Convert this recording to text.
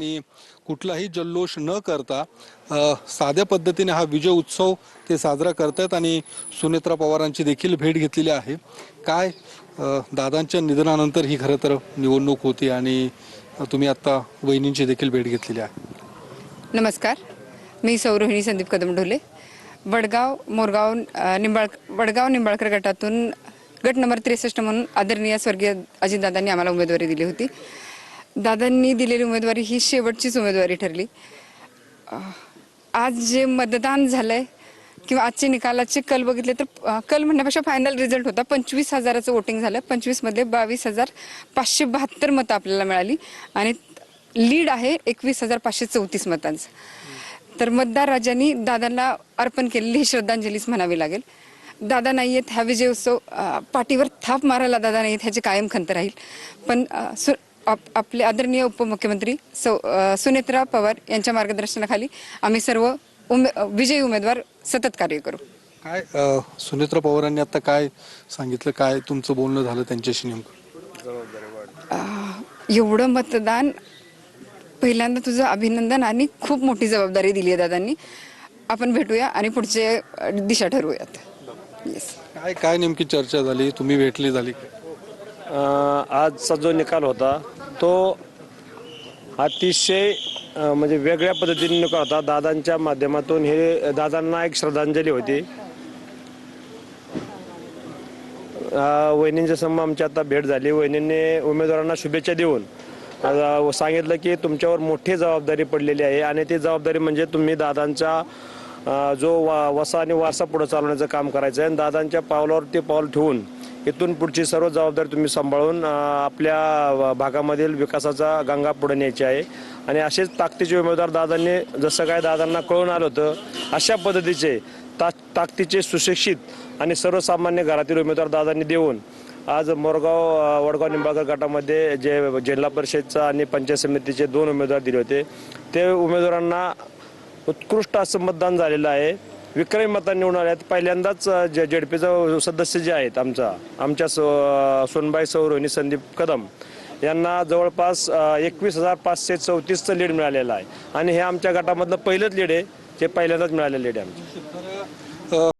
आणि कुठलाही जल्लोष न करता साध्या पद्धतीने हा विजय उत्सव ते साजरा करतात आणि सुनेत्रा पवारांची देखील भेट घेतलेली आहे। काय दादांच्या निधनानंतर ही खरं तर निवडणूक होती आणि तुम्ही आता वहिनींची देखील भेट घेतलेली आहे। नमस्कार, मी सौरोहिणी संदीप कदम ढोले, वडगाव निंबाळकर गटातून गट नंबर 63 म्हणून आदरणीय स्वर्गीय अजितदादांनी आम्हाला उमेदवारी दिली होती। दादांनी दिलेली उमेदवारी ही शेवटचीच उमेदवारी ठरली। आज जे मतदान झालंय किंवा आजचे निकालाचे कल बघितले तर कल म्हणण्यापेक्षा फायनल रिझल्ट होता। 25,000चं वोटिंग झालं। 25 मध्ये 22,572 मतं आपल्याला मिळाली आणि लीड आहे 21,534 मतांचं। तर मतदार राजांनी दादांना अर्पण केलेली ही श्रद्धांजलीच म्हणावी लागेल। दादा नाहीयेत, हा विजय उत्सव पाठीवर थाप मारायला दादा नाहीयेत ह्याची कायम खंत राहील। पण आपले आदरणीय उपमुख्यमंत्री सुनेत्रा पवार यांच्या मार्गदर्शनाखाली आम्ही सर्व विजयी उमेदवार सतत कार्य करू। काय सुनेत्रा पवारांनी आता काय सांगितलं, काय तुमचं बोलणं झालं त्यांच्याशी नेमकं? एवढं मतदान, पहिल्यांदा तुझं अभिनंदन आणि खूप मोठी जबाबदारी दिली आहे दादांनी। आपण भेटूया आणि पुढचे दिशा ठरवूयात। काय काय नेमकी चर्चा झाली, तुम्ही भेटली झाली? आजचा जो निकाल होता तो अतिशय म्हणजे वेगळ्या पद्धतीने निकाल होता। दादांच्या माध्यमातून हे दादांना एक श्रद्धांजली होती। वहिनींच्या समोर आमची आता भेट झाली। वहिनींनी उमेदवारांना शुभेच्छा देऊन सांगितलं की तुमच्यावर मोठी जबाबदारी पडलेली आहे आणि ती जबाबदारी म्हणजे तुम्ही दादांचा जो वसा आणि वारसा पुढे चालवण्याचं काम करायचं आहे आणि दादांच्या पावलावर ते पाऊल ठेवून इथून पुढची सर्व जबाबदारी तुम्ही सांभाळून आपल्या भागामधील विकासाचा गंगा पुढे न्यायची आहे। आणि असेच ताकदीचे उमेदवार दादांनी, जसं काय दादांना कळून आलं होतं अशा पद्धतीचे ताकदीचे सुशिक्षित आणि सर्वसामान्य घरातील उमेदवार दादांनी देऊन आज वडगाव निंबाळकर गटामध्ये जे जिल्हा परिषदचा आणि पंचायत समितीचे 2 उमेदवार दिले होते, ते उमेदवारांना उत्कृष्ट असं मतदान झालेलं आहे। विक्रमी मतांनी निवडून आले आहेत। पहिल्यांदाच जेडपीचा सदस्य जे आहेत आमच्या सोनबाई सौरोहिणी संदीप कदम यांना जवळपास 21,534चं लीड मिळालेलं आहे आणि हे आमच्या गटामधलं पहिलंच लीड आहे, जे पहिल्यांदाच मिळालेलं लीड आहे आमचं।